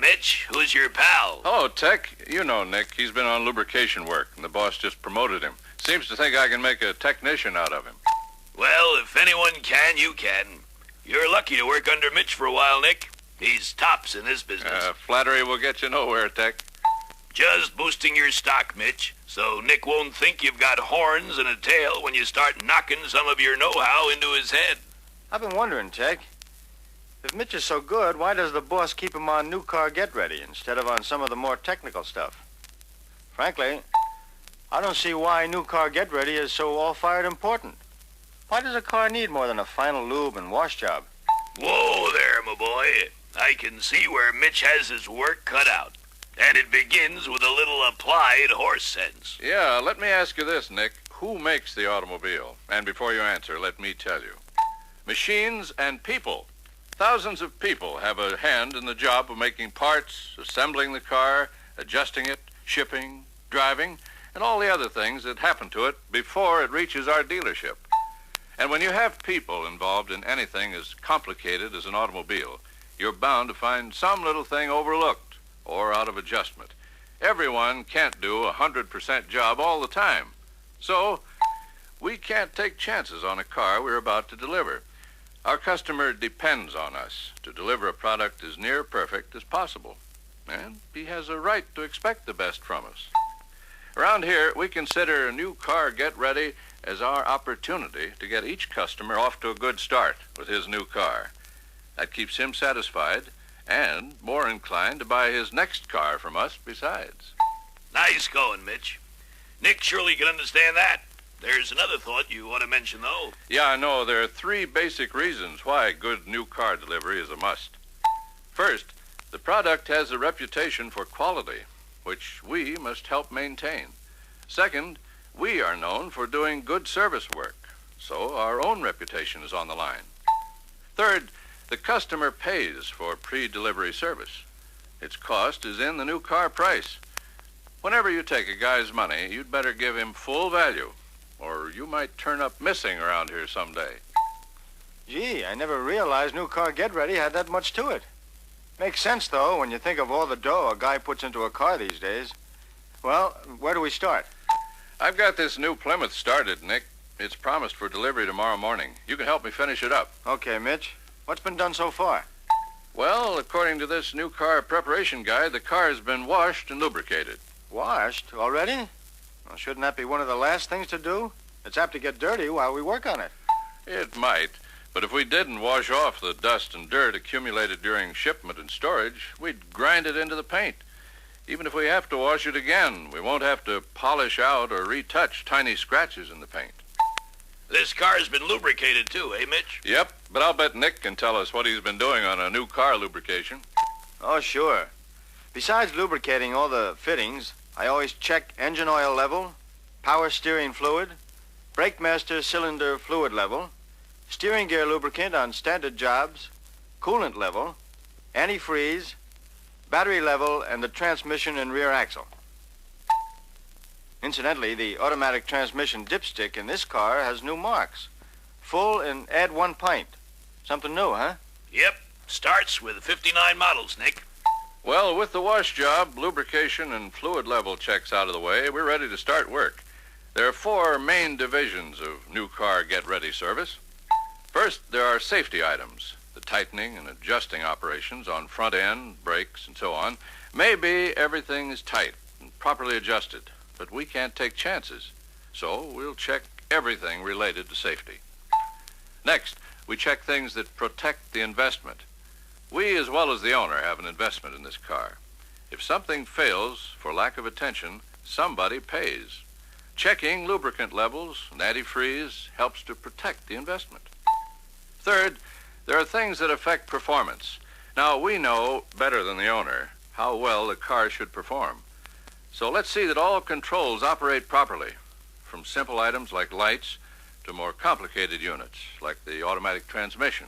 Mitch. Who's your pal? Oh, Tech. You know Nick. He's been on lubrication work, and the boss just promoted him. Seems to think I can make a technician out of him. Well, if anyone can, you can. You're lucky to work under Mitch for a while, Nick. He's tops in this business. Flattery will get you nowhere, Tech. Just boosting your stock, Mitch, so Nick won't think you've got horns and a tail when you start knocking some of your know-how into his head. I've been wondering, Tech. If Mitch is so good, why does the boss keep him on new car get-ready instead of on some of the more technical stuff? Frankly, I don't see why new car get-ready is so all-fired important. Why does a car need more than a final lube and wash job? Whoa there, my boy. I can see where Mitch has his work cut out. And it begins with a little applied horse sense. Yeah, let me ask you this, Nick. Who makes the automobile? And before you answer, let me tell you. Machines and people. Thousands of people have a hand in the job of making parts, assembling the car, adjusting it, shipping, driving, and all the other things that happen to it before it reaches our dealership. And when you have people involved in anything as complicated as an automobile, you're bound to find some little thing overlooked or out of adjustment. Everyone can't do a 100% job all the time. So, we can't take chances on a car we're about to deliver. Our customer depends on us to deliver a product as near perfect as possible. And he has a right to expect the best from us. Around here, we consider a new car get-ready as our opportunity to get each customer off to a good start with his new car. That keeps him satisfied and more inclined to buy his next car from us besides. Nice going, Mitch. Nick surely can understand that. There's another thought you want to mention, though. Yeah, I know. There are 3 basic reasons why good new car delivery is a must. First, the product has a reputation for quality, which we must help maintain. Second, we are known for doing good service work, so our own reputation is on the line. Third, the customer pays for pre-delivery service. Its cost is in the new car price. Whenever you take a guy's money, you'd better give him full value, or you might turn up missing around here someday. Gee, I never realized new car get-ready had that much to it. Makes sense, though, when you think of all the dough a guy puts into a car these days. Well, where do we start? I've got this new Plymouth started, Nick. It's promised for delivery tomorrow morning. You can help me finish it up. Okay, Mitch. What's been done so far? Well, according to this new car preparation guide, the car has been washed and lubricated. Washed? Already? Well, shouldn't that be one of the last things to do? It's apt to get dirty while we work on it. It might, but if we didn't wash off the dust and dirt accumulated during shipment and storage, we'd grind it into the paint. Even if we have to wash it again, we won't have to polish out or retouch tiny scratches in the paint. This car's been lubricated, too, eh, Mitch? Yep, but I'll bet Nick can tell us what he's been doing on a new car lubrication. Oh, sure. Besides lubricating all the fittings, I always check engine oil level, power steering fluid, brake master cylinder fluid level, steering gear lubricant on standard jobs, coolant level, antifreeze, battery level, and the transmission and rear axle. Incidentally, the automatic transmission dipstick in this car has new marks. Full and add 1 pint. Something new, huh? Yep. Starts with 59 models, Nick. Well, with the wash job, lubrication, and fluid level checks out of the way, we're ready to start work. There are 4 main divisions of new car get-ready service. First, there are safety items. The tightening and adjusting operations on front end, brakes, and so on. Maybe everything is tight and properly adjusted, but we can't take chances. So we'll check everything related to safety. Next, we check things that protect the investment. We, as well as the owner, have an investment in this car. If something fails for lack of attention, somebody pays. Checking lubricant levels and antifreeze helps to protect the investment. Third, there are things that affect performance. Now, we know better than the owner how well the car should perform. So let's see that all controls operate properly, from simple items like lights to more complicated units like the automatic transmission.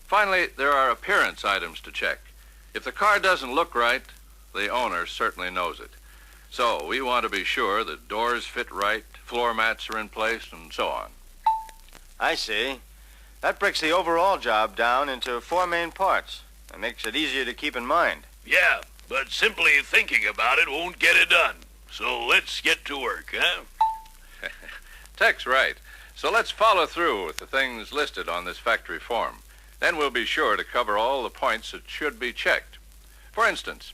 Finally, there are appearance items to check. If the car doesn't look right, the owner certainly knows it. So we want to be sure that doors fit right, floor mats are in place, and so on. I see. That breaks the overall job down into 4 main parts and makes it easier to keep in mind. Yeah, but simply thinking about it won't get it done. So let's get to work, huh? Tech's right. So let's follow through with the things listed on this factory form. Then we'll be sure to cover all the points that should be checked. For instance,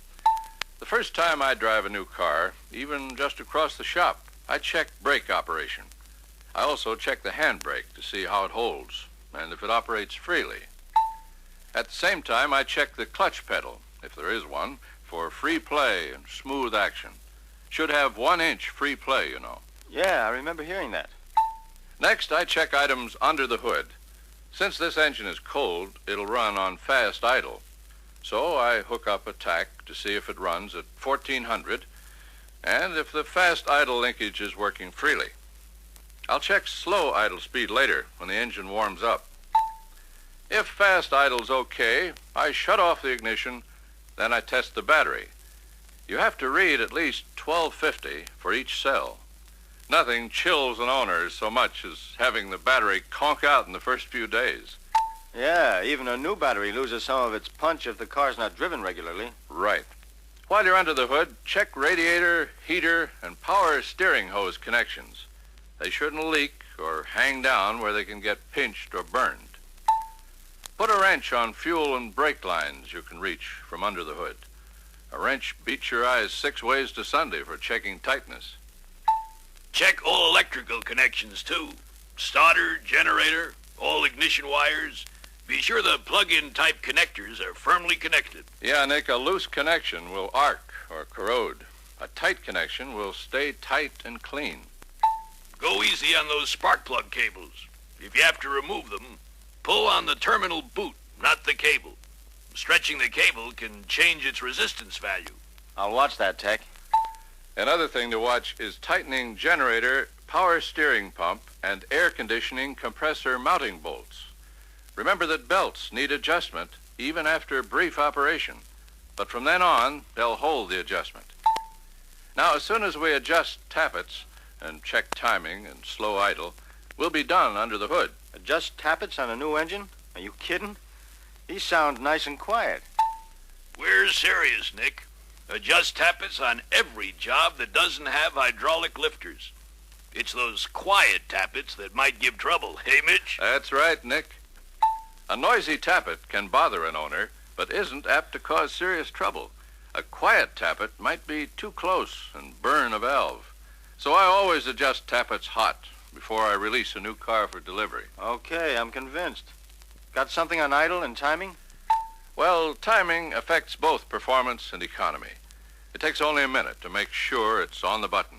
the first time I drive a new car, even just across the shop, I check brake operation. I also check the handbrake to see how it holds and if it operates freely. At the same time, I check the clutch pedal, if there is one, for free play and smooth action. Should have 1 inch free play, you know. Yeah, I remember hearing that. Next, I check items under the hood. Since this engine is cold, it'll run on fast idle. So I hook up a tach to see if it runs at 1400 and if the fast idle linkage is working freely. I'll check slow idle speed later when the engine warms up. If fast idle's okay, I shut off the ignition, then I test the battery. You have to read at least 1250 for each cell. Nothing chills an owner so much as having the battery conk out in the first few days. Yeah, even a new battery loses some of its punch if the car's not driven regularly. Right. While you're under the hood, check radiator, heater, and power steering hose connections. They shouldn't leak or hang down where they can get pinched or burned. Put a wrench on fuel and brake lines you can reach from under the hood. A wrench beats your eyes 6 ways to Sunday for checking tightness. Check all electrical connections, too. Starter, generator, all ignition wires. Be sure the plug-in type connectors are firmly connected. Yeah, Nick, a loose connection will arc or corrode. A tight connection will stay tight and clean. Go easy on those spark plug cables. If you have to remove them, pull on the terminal boot, not the cable. Stretching the cable can change its resistance value. I'll watch that, Tech. Another thing to watch is tightening generator, power steering pump, and air conditioning compressor mounting bolts. Remember that belts need adjustment even after brief operation, but from then on, they'll hold the adjustment. Now, as soon as we adjust tappets and check timing and slow idle, we'll be done under the hood. Adjust tappets on a new engine? Are you kidding? These sound nice and quiet. We're serious, Nick. Adjust tappets on every job that doesn't have hydraulic lifters. It's those quiet tappets that might give trouble. Hey, Mitch? That's right, Nick. A noisy tappet can bother an owner, but isn't apt to cause serious trouble. A quiet tappet might be too close and burn a valve. So I always adjust tappets hot before I release a new car for delivery. Okay, I'm convinced. Got something on idle and timing? Well, timing affects both performance and economy. It takes only a minute to make sure it's on the button.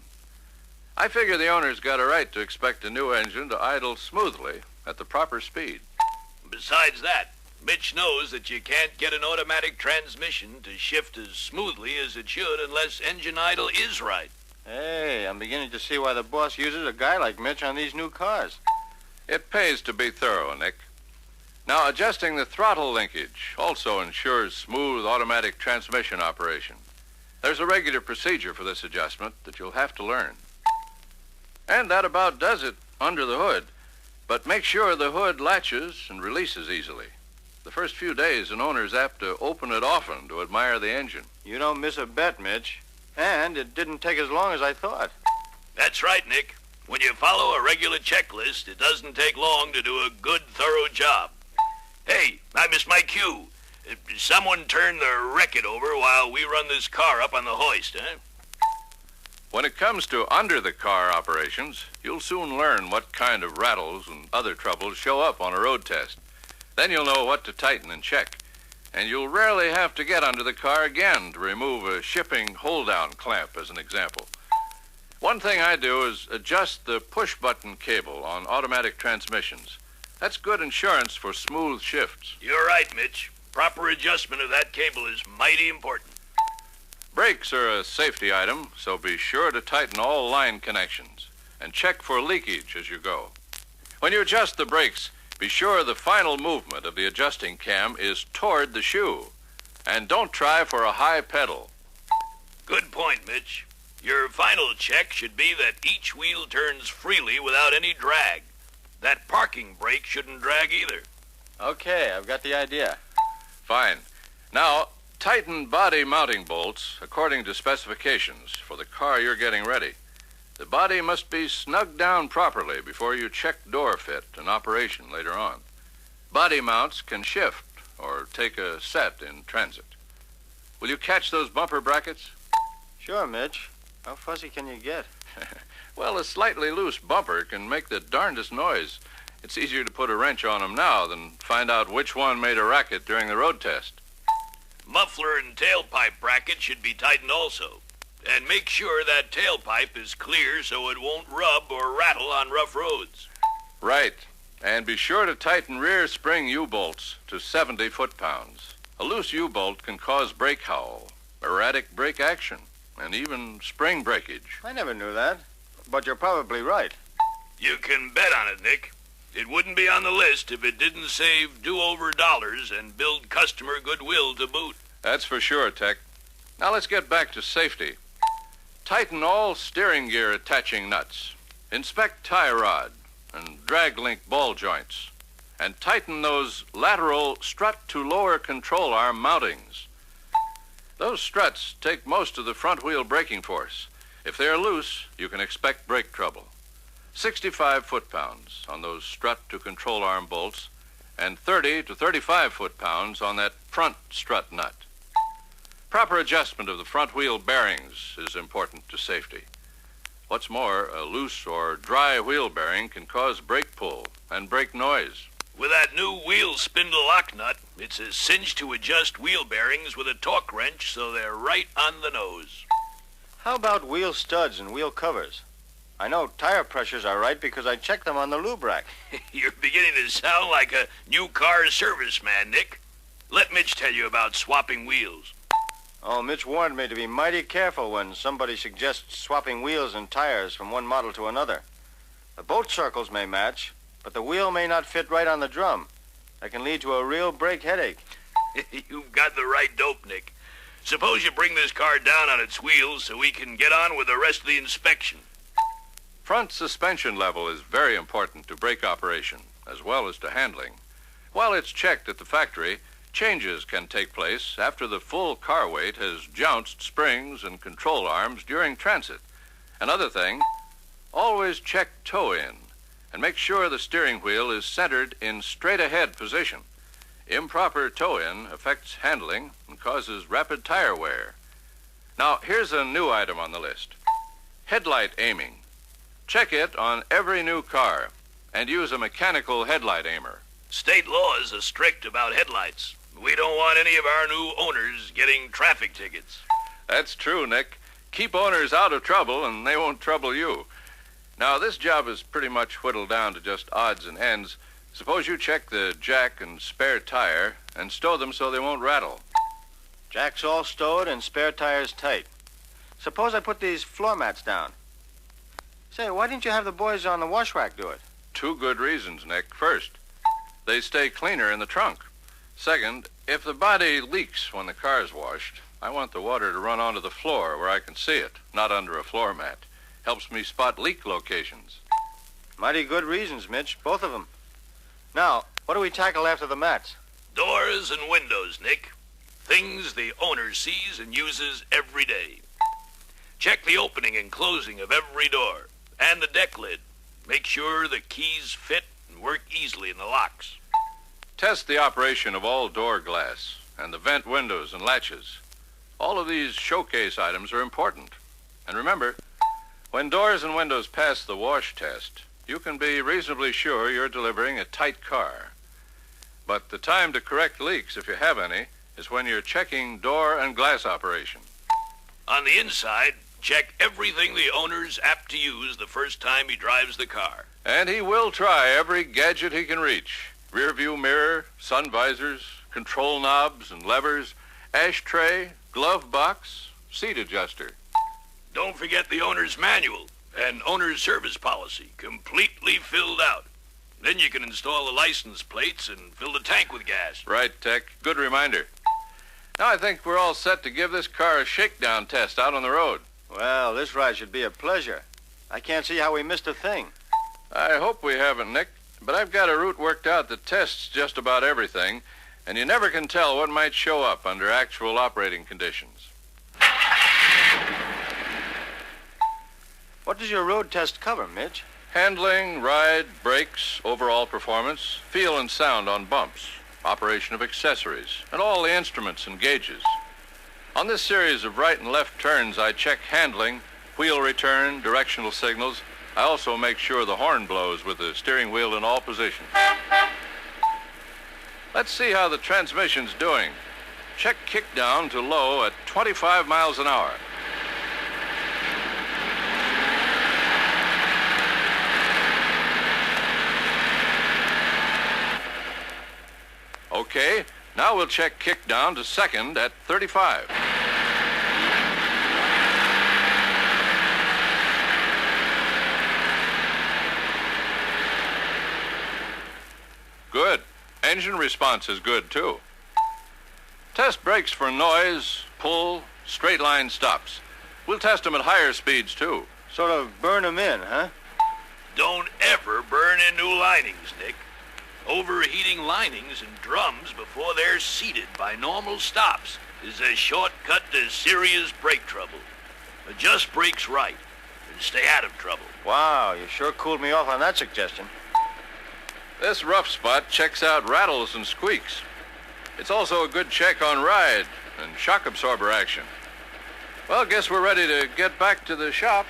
I figure the owner's got a right to expect a new engine to idle smoothly at the proper speed. Besides that, Mitch knows that you can't get an automatic transmission to shift as smoothly as it should unless engine idle is right. Hey, I'm beginning to see why the boss uses a guy like Mitch on these new cars. It pays to be thorough, Nick. Now, adjusting the throttle linkage also ensures smooth automatic transmission operation. There's a regular procedure for this adjustment that you'll have to learn. And that about does it under the hood. But make sure the hood latches and releases easily. The first few days, an owner's apt to open it often to admire the engine. You don't miss a bet, Mitch. And it didn't take as long as I thought. That's right, Nick. When you follow a regular checklist, it doesn't take long to do a good, thorough job. Hey, I missed my cue. Someone turn the wreck-it over while we run this car up on the hoist, huh? When it comes to under-the-car operations, you'll soon learn what kind of rattles and other troubles show up on a road test. Then you'll know what to tighten and check. And you'll rarely have to get under the car again to remove a shipping hold-down clamp, as an example. One thing I do is adjust the push-button cable on automatic transmissions. That's good insurance for smooth shifts. You're right, Mitch. Proper adjustment of that cable is mighty important. Brakes are a safety item, so be sure to tighten all line connections and check for leakage as you go. When you adjust the brakes, be sure the final movement of the adjusting cam is toward the shoe. And don't try for a high pedal. Good point, Mitch. Your final check should be that each wheel turns freely without any drag. That parking brake shouldn't drag either. Okay, I've got the idea. Fine. Now, Tighten body mounting bolts according to specifications for the car you're getting ready. The body must be snugged down properly before you check door fit and operation later on. Body mounts can shift or take a set in transit. Will you catch those bumper brackets? Sure, Mitch. How fussy can you get? Well, a slightly loose bumper can make the darndest noise. It's easier to put a wrench on them now than find out which one made a racket during the road test. Muffler and tailpipe bracket should be tightened also. And make sure that tailpipe is clear so it won't rub or rattle on rough roads. Right. And be sure to tighten rear spring U-bolts to 70 foot-pounds. A loose U-bolt can cause brake howl, erratic brake action, and even spring breakage. I never knew that, but you're probably right. You can bet on it, Nick. It wouldn't be on the list if it didn't save do-over dollars and build customer goodwill to boot. That's for sure, Tech. Now let's get back to safety. Tighten all steering gear attaching nuts. Inspect tie rod and drag link ball joints. And tighten those lateral strut to lower control arm mountings. Those struts take most of the front wheel braking force. If they're loose, you can expect brake trouble. 65 foot-pounds on those strut to control arm bolts and 30 to 35 foot-pounds on that front strut nut. Proper adjustment of the front wheel bearings is important to safety. What's more, a loose or dry wheel bearing can cause brake pull and brake noise. With that new wheel spindle lock nut, it's a cinch to adjust wheel bearings with a torque wrench so they're right on the nose. How about wheel studs and wheel covers? I know tire pressures are right because I checked them on the lube rack. You're beginning to sound like a new car serviceman, Nick. Let Mitch tell you about swapping wheels. Oh, Mitch warned me to be mighty careful when somebody suggests swapping wheels and tires from one model to another. The bolt circles may match, but the wheel may not fit right on the drum. That can lead to a real brake headache. You've got the right dope, Nick. Suppose you bring this car down on its wheels so we can get on with the rest of the inspection. Front suspension level is very important to brake operation, as well as to handling. While it's checked at the factory, changes can take place after the full car weight has jounced springs and control arms during transit. Another thing, always check toe-in and make sure the steering wheel is centered in straight-ahead position. Improper toe-in affects handling and causes rapid tire wear. Now, here's a new item on the list. Headlight aiming. Check it on every new car and use a mechanical headlight aimer. State laws are strict about headlights. We don't want any of our new owners getting traffic tickets. That's true, Nick. Keep owners out of trouble and they won't trouble you. Now, this job is pretty much whittled down to just odds and ends. Suppose you check the jack and spare tire and stow them so they won't rattle. Jack's all stowed and spare tires tight. Suppose I put these floor mats down. Say, why didn't you have the boys on the wash rack do it? Two good reasons, Nick. First, they stay cleaner in the trunk. Second, if the body leaks when the car's washed, I want the water to run onto the floor where I can see it, not under a floor mat. Helps me spot leak locations. Mighty good reasons, Mitch, both of them. Now, what do we tackle after the mats? Doors and windows, Nick. Things the owner sees and uses every day. Check the opening and closing of every door and the deck lid. Make sure the keys fit and work easily in the locks. Test the operation of all door glass and the vent windows and latches. All of these showcase items are important. And remember, when doors and windows pass the wash test, you can be reasonably sure you're delivering a tight car. But the time to correct leaks, if you have any, is when you're checking door and glass operation. On the inside, check everything the owner's apt to use the first time he drives the car. And he will try every gadget he can reach. Rear view mirror, sun visors, control knobs and levers, ashtray, glove box, seat adjuster. Don't forget the owner's manual and owner's service policy, completely filled out. Then you can install the license plates and fill the tank with gas. Right, Tech. Good reminder. Now I think we're all set to give this car a shakedown test out on the road. Well, this ride should be a pleasure. I can't see how we missed a thing. I hope we haven't, Nick, but I've got a route worked out that tests just about everything, and you never can tell what might show up under actual operating conditions. What does your road test cover, Mitch? Handling, ride, brakes, overall performance, feel and sound on bumps, operation of accessories, and all the instruments and gauges. On this series of right and left turns, I check handling, wheel return, directional signals. I also make sure the horn blows with the steering wheel in all positions. Let's see how the transmission's doing. Check kickdown to low at 25 miles an hour. Okay, now we'll check kickdown to second at 35. Good. Engine response is good, too. Test brakes for noise, pull, straight line stops. We'll test them at higher speeds, too. Sort of burn them in, huh? Don't ever burn in new linings, Nick. Overheating linings and drums before they're seated by normal stops is a shortcut to serious brake trouble. Adjust brakes right and stay out of trouble. Wow, you sure cooled me off on that suggestion. This rough spot checks out rattles and squeaks. It's also a good check on ride and shock absorber action. Well, guess we're ready to get back to the shop.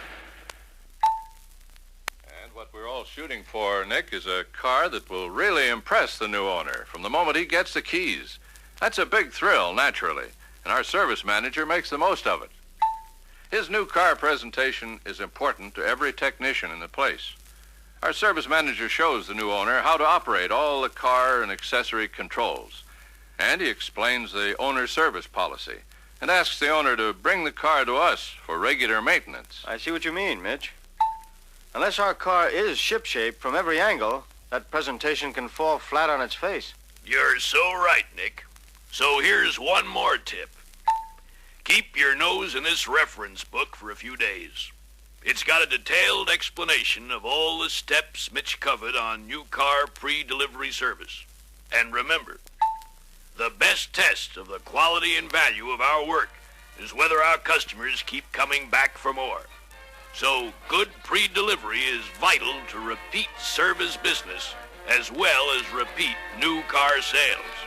And what we're all shooting for, Nick, is a car that will really impress the new owner from the moment he gets the keys. That's a big thrill, naturally, and our service manager makes the most of it. His new car presentation is important to every technician in the place. Our service manager shows the new owner how to operate all the car and accessory controls. And he explains the owner's service policy and asks the owner to bring the car to us for regular maintenance. I see what you mean, Mitch. Unless our car is ship-shape from every angle, that presentation can fall flat on its face. You're so right, Nick. So here's one more tip. Keep your nose in this reference book for a few days. It's got a detailed explanation of all the steps Mitch covered on new car pre-delivery service. And remember, the best test of the quality and value of our work is whether our customers keep coming back for more. So good pre-delivery is vital to repeat service business as well as repeat new car sales.